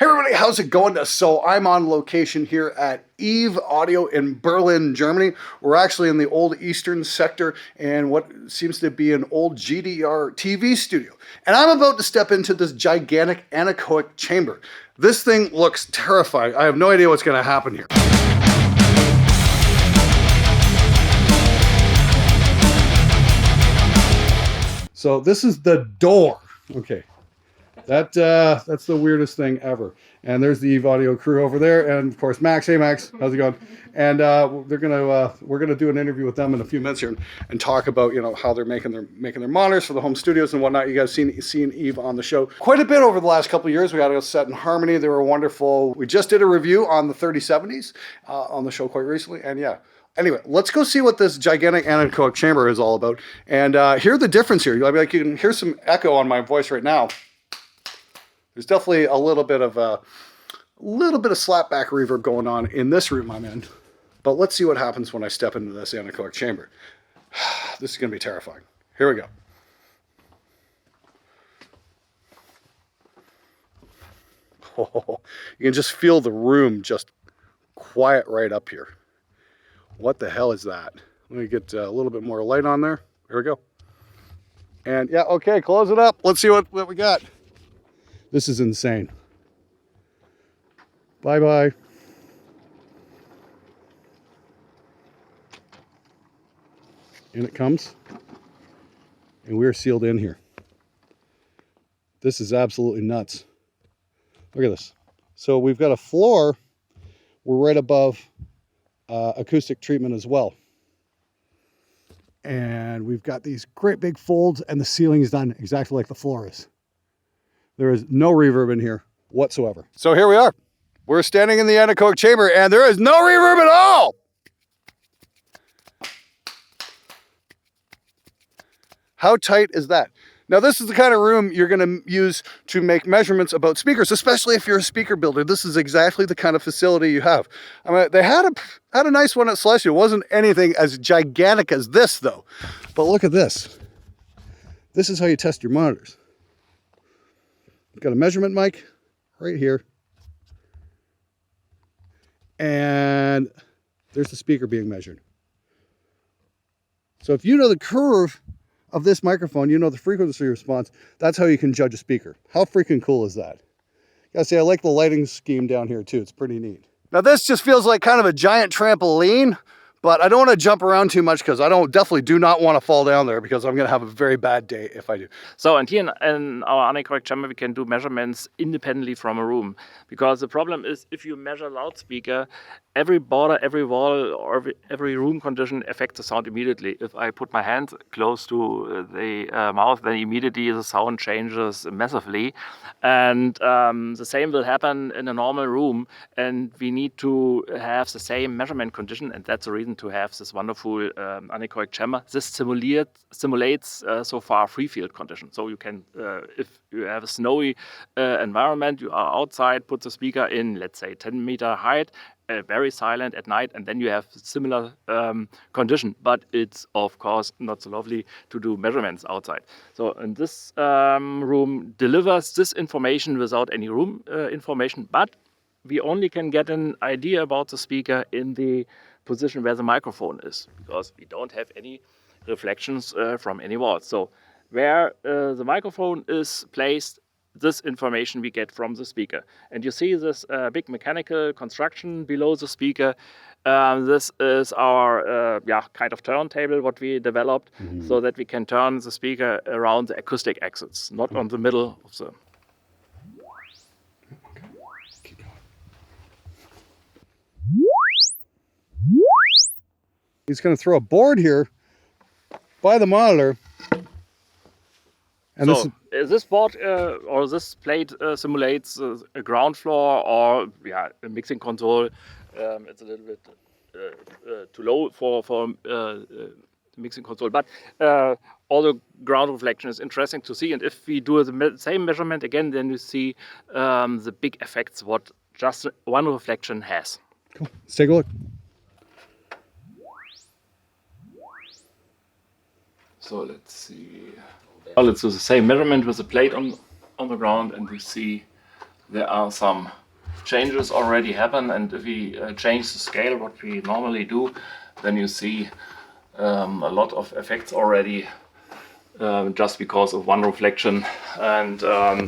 Hey everybody, how's it going? So I'm on location here at Eve Audio in Berlin, Germany. We're actually in the old Eastern sector and what seems to be an old GDR TV studio. And I'm about to step into this gigantic anechoic chamber. This thing looks terrifying. I have no idea what's going to happen here. So this is the door. Okay. That's the weirdest thing ever. And there's the Eve Audio crew over there, and of course Max. Hey Max, how's it going? And we're gonna do an interview with them in a few minutes here and talk about how they're making their monitors for the home studios and whatnot. You guys seen Eve on the show quite a bit over the last couple of years. We had a set in Harmony. They were wonderful. We just did a review on the 3070s on the show quite recently, and yeah. Anyway, let's go see what this gigantic anechoic chamber is all about and hear the difference here. You can hear some echo on my voice right now. There's definitely a little bit of slapback reverb going on in this room I'm in. But let's see what happens when I step into this anechoic chamber. This is going to be terrifying. Here we go. Oh, you can just feel the room just quiet right up here. What the hell is that? Let me get a little bit more light on there. Here we go. And yeah, okay, close it up. Let's see what we got. This is insane. Bye-bye. And it comes. And we're sealed in here. This is absolutely nuts. Look at this. So we've got a floor. We're right above acoustic treatment as well. And we've got these great big folds, and the ceiling is done exactly like the floor is. There is no reverb in here whatsoever. So here we are. We're standing in the anechoic chamber and there is no reverb at all. How tight is that? Now this is the kind of room you're going to use to make measurements about speakers, especially if you're a speaker builder. This is exactly the kind of facility you have. I mean, they had a nice one at Celestial. It wasn't anything as gigantic as this though. But look at this. This is how you test your monitors. Got a measurement mic right here. And there's the speaker being measured. So if you know the curve of this microphone, you know the frequency response, that's how you can judge a speaker. How freaking cool is that? Gotta say, I like the lighting scheme down here too. It's pretty neat. Now this just feels like kind of a giant trampoline, but I don't want to jump around too much because I definitely do not want to fall down there because I'm going to have a very bad day if I do. So, and here in our anechoic chamber, we can do measurements independently from a room. Because the problem is, if you measure loudspeaker, every border, every wall, or every room condition affects the sound immediately. If I put my hand close to the mouth, then immediately the sound changes massively. And the same will happen in a normal room. And we need to have the same measurement condition, and that's the reason to have this wonderful anechoic chamber. This simulates so far free field conditions. So you can, if you have a snowy environment, you are outside, put the speaker in, let's say 10-meter height, very silent at night, and then you have similar condition. But it's of course not so lovely to do measurements outside. So and this room delivers this information without any room information, but we only can get an idea about the speaker in the position where the microphone is, because we don't have any reflections from any walls. So where the microphone is placed, this information we get from the speaker. And you see this big mechanical construction below the speaker. This is our kind of turntable what we developed, so that we can turn the speaker around the acoustic axis, not on the middle of the... He's going to throw a board here by the monitor. And so this board or this plate simulates a ground floor or a mixing console. It's a little bit too low for the mixing console, but all the ground reflection is interesting to see. And if we do the same measurement again, then you see the big effects what just one reflection has. Cool. Let's take a look. So let's see. Let's do the same measurement with the plate on the ground, and we see there are some changes already happen, and if we change the scale, what we normally do, then you see a lot of effects already just because of one reflection. And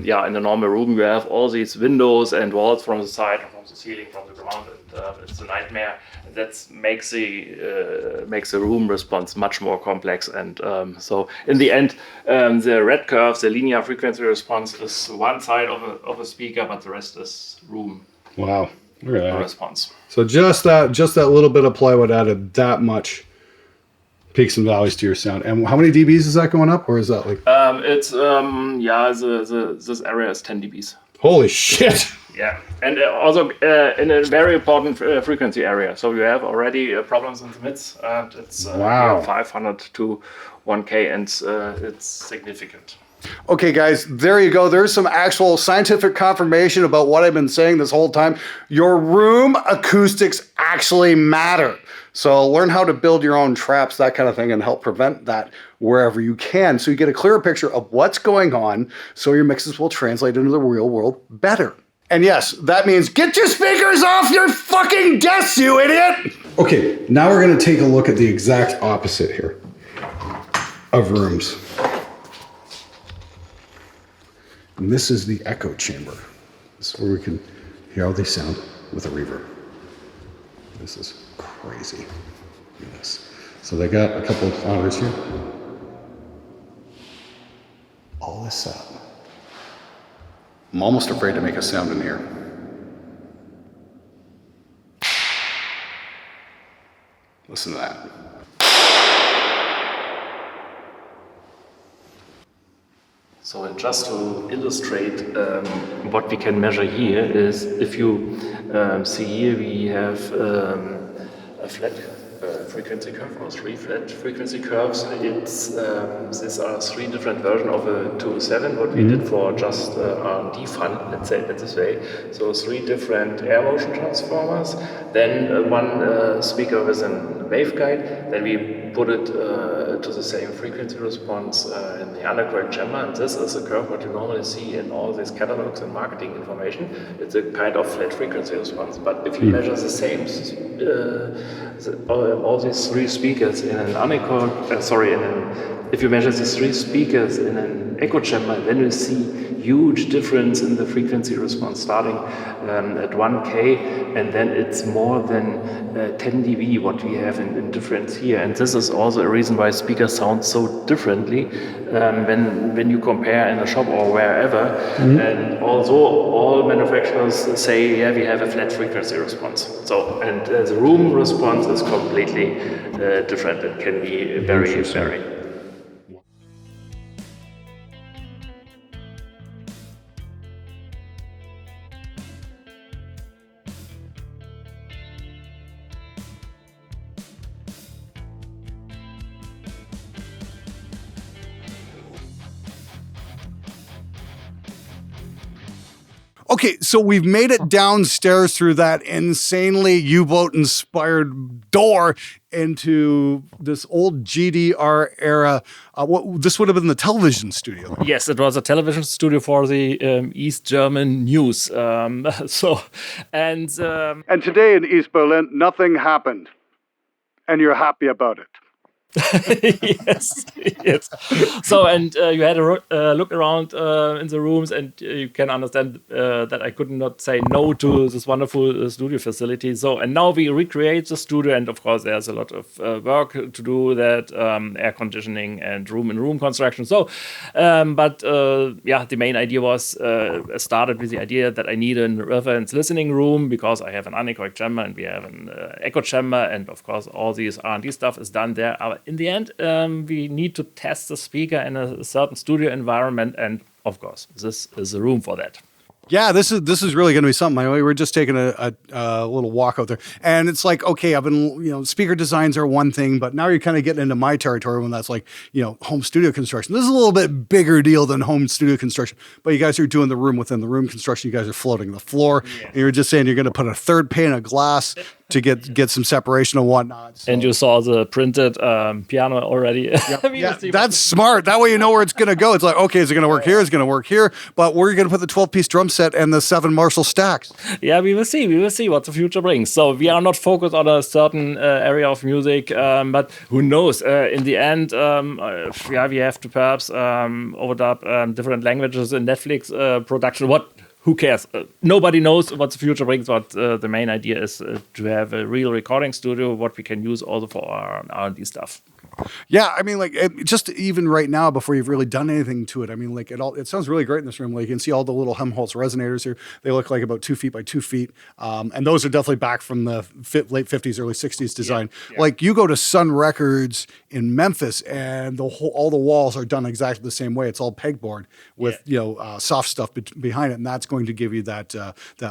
yeah, in a normal room you have all these windows and walls from the side, from the ceiling, from the ground, and it's a nightmare. That makes the room response much more complex. And so in the end, the red curve, the linear frequency response, is one side of a speaker, but the rest is room. Wow, look at that Response. So just that little bit of plywood added that much peaks and valleys to your sound. And how many dBs is that going up, or is that like? It's yeah, this area is 10 dBs. Holy shit! Yeah, and also in a very important frequency area. So you have already problems in the mids, and it's Wow. 500 to 1K, and it's significant. Okay, guys, there you go. There's some actual scientific confirmation about what I've been saying this whole time. Your room acoustics actually matter. So learn how to build your own traps, that kind of thing, and help prevent that wherever you can. So you get a clearer picture of what's going on, so your mixes will translate into the real world better. And yes, that means get your speakers off your fucking desks, you idiot! Okay, now we're gonna take a look at the exact opposite here of rooms. And this is the echo chamber. This is where we can hear how they sound with a reverb. This is crazy. Look at this. So they got a couple of monitors here. All this up. I'm almost afraid to make a sound in here. Listen to that. So just to illustrate what we can measure here is, if you see here, we have a flat frequency curve, or three flat frequency curves. It's these are three different versions of a 207, what we did for just R&D fun, let's say it this way. So three different air motion transformers, then one speaker with a waveguide, then we put it to the same frequency response in the anechoic chamber, and this is a curve what you normally see in all these catalogs and marketing information. It's a kind of flat frequency response, but if you measure the same, all these three speakers in an anechoic, if you measure these three speakers in an echo chamber, then you see huge difference in the frequency response, starting at 1K, and then it's more than 10 dB what we have in difference here. And this is also a reason why speakers sound so differently when you compare in a shop or wherever. And although all manufacturers say, yeah, we have a flat frequency response. So, and the room response is completely different. It can be very varying. Okay, so we've made it downstairs through that insanely U-boat inspired door into this old GDR era. This would have been the television studio. Yes, it was a television studio for the East German news. And today in East Berlin, nothing happened. And you're happy about it. yes. So, and you had a look around in the rooms, and you can understand that I could not say no to this wonderful studio facility. So, and now we recreate the studio, and of course, there's a lot of work to do that, air conditioning and room-in-room construction. So, yeah, the main idea was started with the idea that I need a reference listening room because I have an anechoic chamber and we have an echo chamber, and of course, all these R&D stuff is done there. In the end, we need to test the speaker in a certain studio environment, and of course, this is the room for that. Yeah, this is really going to be something. We were just taking a little walk out there, and it's like, okay, I've been, speaker designs are one thing, but now you're kind of getting into my territory when that's like, home studio construction. This is a little bit bigger deal than home studio construction, but you guys are doing the room within the room construction. You guys are floating the floor, and you're just saying you're going to put a third pane of glass to get some separation and whatnot. So. And you saw the printed piano already. Yeah, that's smart. That way you know where it's going to go. It's like, okay, is it going to work here? Is it going to work here? But we're going to put the 12-piece drum set and the 7 Marshall stacks. Yeah, we will see. We will see what the future brings. So we are not focused on a certain area of music, but who knows? In the end, we have to perhaps overdub different languages in Netflix production. Who cares? Nobody knows what the future brings. But the main idea is to have a real recording studio, what we can use also for our R&D stuff. Yeah, I mean, like, just even right now, before you've really done anything to it, I mean, like, it sounds really great in this room. Like, you can see all the little Helmholtz resonators here. They look like about 2 feet by 2 feet. And those are definitely back from the late 50s, early 60s design. Yeah. Like, you go to Sun Records in Memphis, and all the walls are done exactly the same way. It's all pegboard with, soft stuff behind it. And that's going to give you that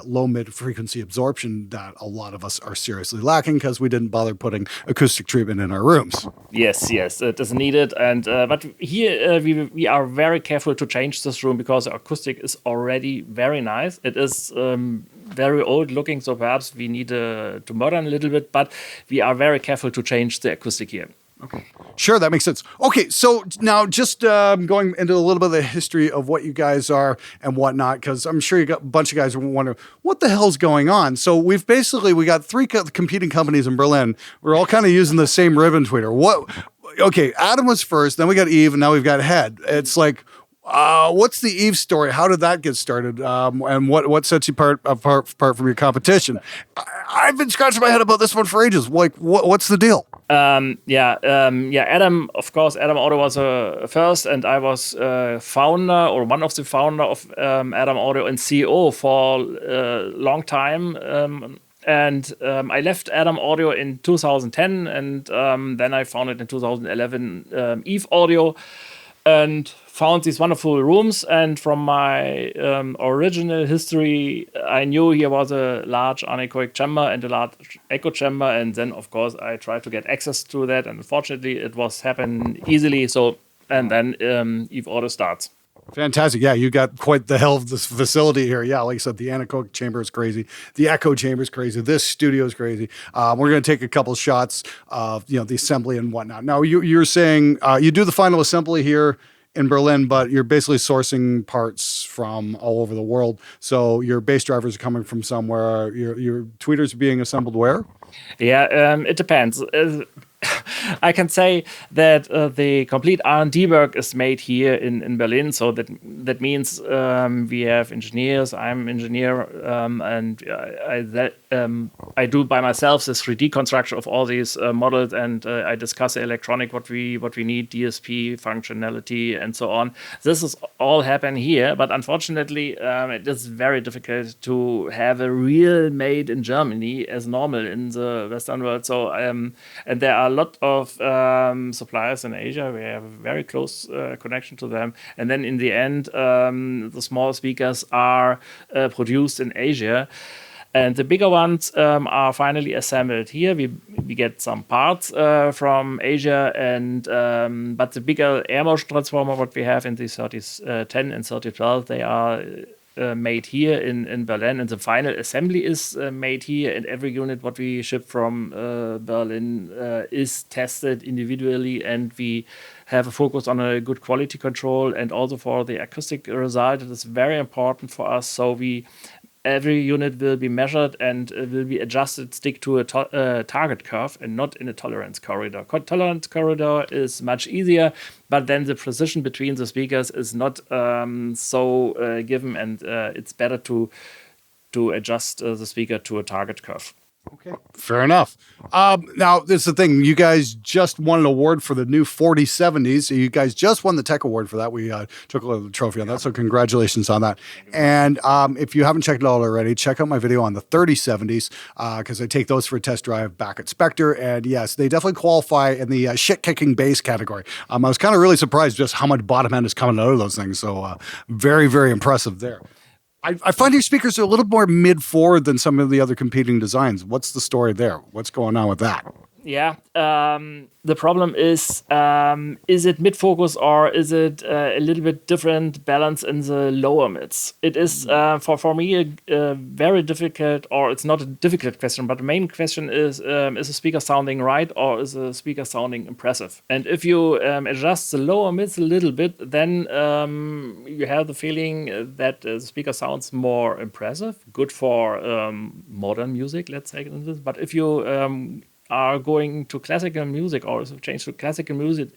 low mid-frequency absorption that a lot of us are seriously lacking because we didn't bother putting acoustic treatment in our rooms. Yes, it is needed, and but here we are very careful to change this room because the acoustic is already very nice. It is very old looking, so perhaps we need to modern a little bit, but we are very careful to change the acoustic here. Okay. Sure, that makes sense. Okay, so now just going into a little bit of the history of what you guys are and whatnot, because I'm sure you got a bunch of guys who wonder what the hell's going on. So we got 3 competing companies in Berlin. We're all kind of using the same ribbon tweeter. Okay, Adam was first, then we got Eve, and now we've got Head. It's like, what's the Eve story? How did that get started? And what sets you apart from your competition? I've been scratching my head about this one for ages. Like, what's the deal? Adam, of course, Adam Audio was first, and I was founder or one of the founder of Adam Audio and CEO for a long time. And I left Adam Audio in 2010, and then I founded in 2011 Eve Audio, and found these wonderful rooms. And from my original history, I knew here was a large anechoic chamber and a large echo chamber. And then, of course, I tried to get access to that. And unfortunately, it was happen easily. So, and then Eve Audio starts. Fantastic. Yeah, you got quite the hell of this facility here. Yeah, like I said, the anechoic chamber is crazy. The echo chamber is crazy. This studio is crazy. We're going to take a couple shots of the assembly and whatnot. Now, you're saying you do the final assembly here in Berlin, but you're basically sourcing parts from all over the world. So your bass drivers are coming from somewhere. Your tweeters are being assembled where? Yeah, it depends. I can say that the complete R&D work is made here in Berlin. So that means we have engineers. I'm an engineer, and I do by myself this 3D construction of all these models, and I discuss the electronic what we need, DSP functionality, and so on. This is all happen here, but unfortunately, it is very difficult to have a real made in Germany as normal in the Western world. So and there are a lot of suppliers in Asia. We have a very close connection to them. And then in the end, the small speakers are produced in Asia. And the bigger ones are finally assembled here. We get some parts from Asia, and but the bigger air motion transformer, what we have in the 3010 and 3012, they are made here in Berlin, and the final assembly is made here, and every unit what we ship from Berlin is tested individually, and we have a focus on a good quality control, and also for the acoustic result. It is very important for us, so every unit will be measured and will be adjusted, stick to a target curve and not in a tolerance corridor. Tolerance corridor is much easier, but then the precision between the speakers is not so given, and it's better to adjust the speaker to a target curve. Okay, fair enough. Now, this is the thing. You guys just won an award for the new 4070s. So you guys just won the Tech Award for that. We took a little trophy on that, so congratulations on that. And if you haven't checked it out already, check out my video on the 3070s because I take those for a test drive back at Spectre. And yes, they definitely qualify in the shit-kicking bass category. I was kind of really surprised just how much bottom end is coming out of those things. So very, very impressive there. I find your speakers are a little more mid-forward than some of the other competing designs. What's the story there? What's going on with that? Yeah, the problem is it mid focus or is it a little bit different balance in the lower mids? It is for me a very difficult, or it's not a difficult question, but the main question is a speaker sounding right or is a speaker sounding impressive? And if you adjust the lower mids a little bit, then you have the feeling that the speaker sounds more impressive, good for modern music, let's say this. But if you are going to classical music or change to classical music,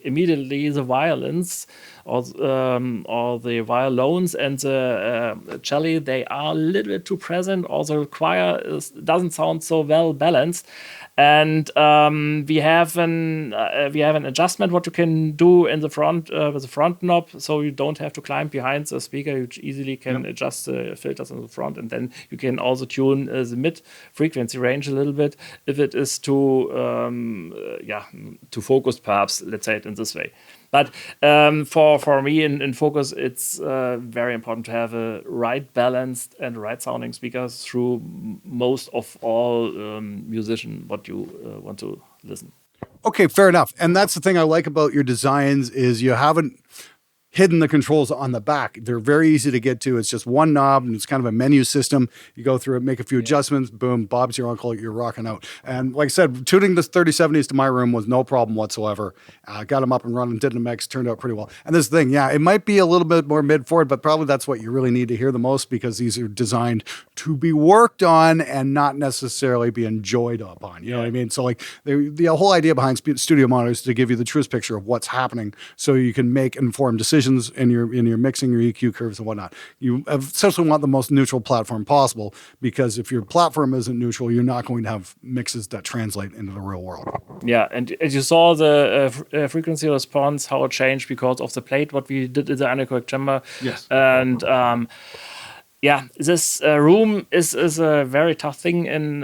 immediately the violins or the violins and the cello, they are a little bit too present, or the choir doesn't sound so well balanced. And we have an adjustment what you can do in the front with the front knob, so you don't have to climb behind the speaker. You easily can adjust the filters in the front, and then you can also tune the mid frequency range a little bit if it is too too focused, perhaps. Let's say it in this way. But for me in focus, it's very important to have a right balanced and right sounding speakers through most of all musician what you want to listen. Okay, fair enough. And that's the thing I like about your designs is you haven't hidden the controls on the back. They're very easy to get to. It's just one knob and it's kind of a menu system. You go through it, make a few adjustments, boom, Bob's your uncle, you're rocking out. And like I said, tuning the 3070s to my room was no problem whatsoever. Got them up and running, did a mix, turned out pretty well. And this thing, yeah, it might be a little bit more mid-forward, but probably that's what you really need to hear the most because these are designed to be worked on and not necessarily be enjoyed upon. You know what I mean? So like the whole idea behind studio monitors is to give you the truest picture of what's happening so you can make informed decisions in your mixing, your EQ curves and whatnot. You essentially want the most neutral platform possible because if your platform isn't neutral, you're not going to have mixes that translate into the real world. Yeah, and as you saw the frequency response, how it changed because of the plate, what we did in the anechoic chamber. Yes. And yeah, this room is a very tough thing in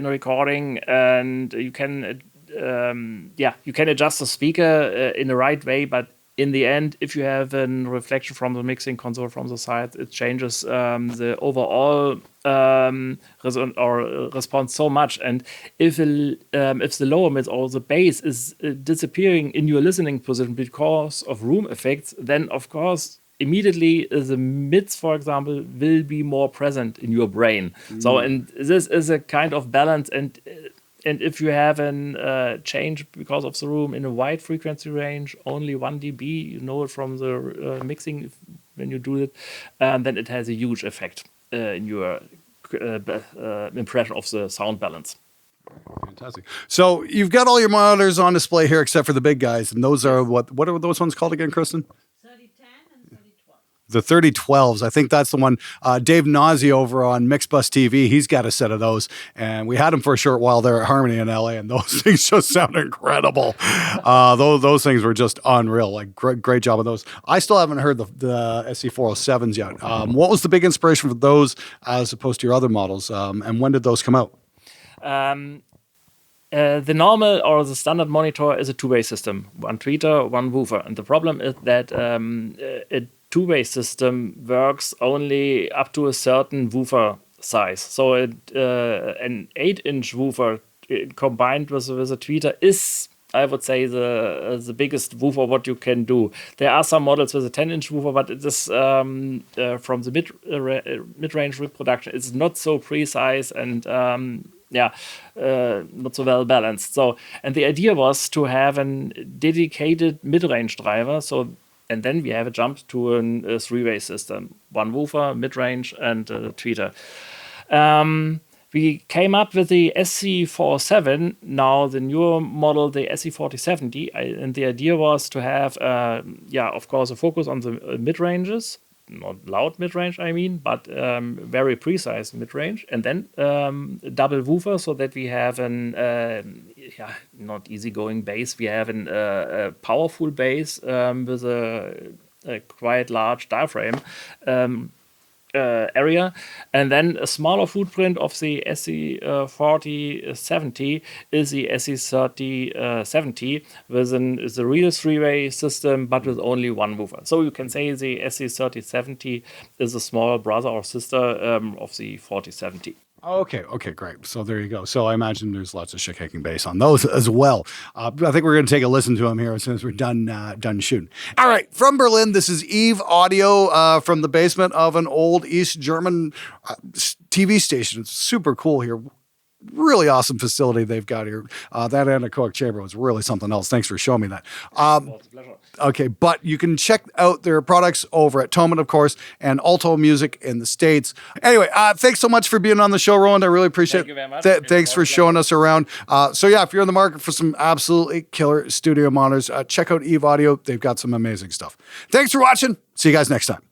recording, and you can you can adjust the speaker in the right way, but in the end, if you have a reflection from the mixing console from the side, it changes the overall response so much. And if the lower mids or the bass is disappearing in your listening position because of room effects, then of course immediately the mids, for example, will be more present in your brain. So, and this is a kind of balance. And if you have a change because of the room in a wide frequency range, only 1 dB, you know it from the mixing when you do it, then it has a huge effect in your impression of the sound balance. Fantastic. So you've got all your monitors on display here except for the big guys, and those are what are those ones called again, Kristen? 3010 and 3012. The 3012s. I think that's the one. Dave Nazi over on Mixbus TV, he's got a set of those. And we had him for a short while there at Harmony in LA, and those things just sound incredible. Those things were just unreal. Like, great job on those. I still haven't heard the SE407s yet. What was the big inspiration for those as opposed to your other models? And when did those come out? The normal or the standard monitor is a two-way system, one tweeter, one woofer. And the problem is that a two-way system works only up to a certain woofer size. So an 8-inch woofer combined with a tweeter is, I would say, the biggest woofer what you can do. There are some models with a 10-inch woofer, but it is from the mid-range reproduction. It's not so precise and not so well balanced. So, and the idea was to have a dedicated mid-range driver. So, and then we have a jump to a three-way system: one woofer, mid-range, and a tweeter. We came up with the SC47, now the newer model, the SC4070, and the idea was to have, of course, a focus on the mid-ranges, not loud mid-range, I mean, but very precise mid-range, and then double woofer so that we have not easygoing bass. We have a powerful bass with a quite large diaphragm area, and then a smaller footprint of the SC4070 is the SC3070 with the real three-way system, but with only one woofer. So you can say the SC3070 is a small brother or sister of the 4070. Okay, great. So there you go. So I imagine there's lots of shit-kicking bass on those as well. I think we're going to take a listen to them here as soon as we're done shooting. All right, from Berlin, this is Eve Audio from the basement of an old East German TV station. It's super cool here. Really awesome facility they've got here. That anechoic chamber was really something else. Thanks for showing me that. Well, it's a pleasure. Okay, but you can check out their products over at Toman, of course, and Alto Music in the States. Anyway, thanks so much for being on the show, Roland. I really appreciate it. Thank you very much. Thanks for showing us around. So yeah, if you're in the market for some absolutely killer studio monitors, check out Eve Audio. They've got some amazing stuff. Thanks for watching. See you guys next time.